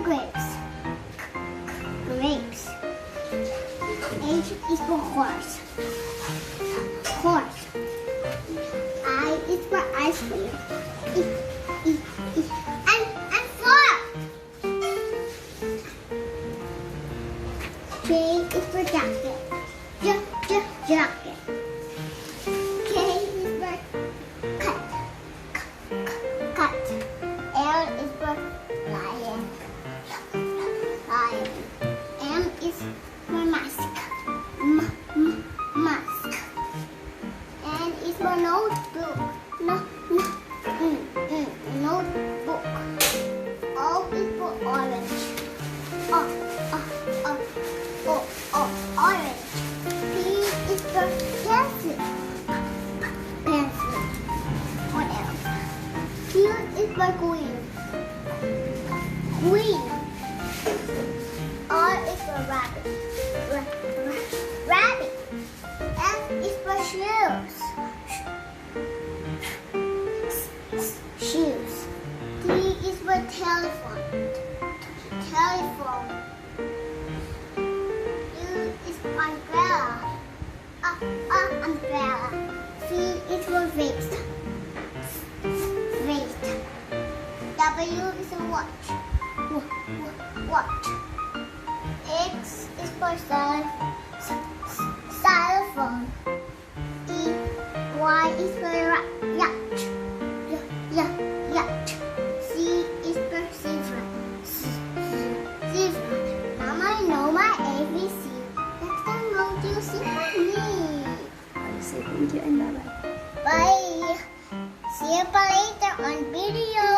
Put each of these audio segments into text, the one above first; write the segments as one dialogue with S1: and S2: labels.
S1: grapes. Grapes. H is for horse. Horse. I is for ice cream. E. And fork. J is for jacket. Jacket. K is for cut. L is for lion. M is for mask. Mask. N is for notebook. Notebook. O is for orange. Orange. P is for pencil. What else? Q is for queen. R is for rabbit. Rabbit. S is for shoes. Shoes. T is for telephone. U is for umbrella. Umbrella. V is for vase. W is for watch. X is for xylophone. Y is for yacht. Z is for zebra. Now I know my ABC. Next time, won't you sing with me?
S2: Say thank you and bye-bye.
S1: Bye. See you later on video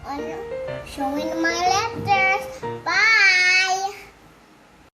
S1: on showing my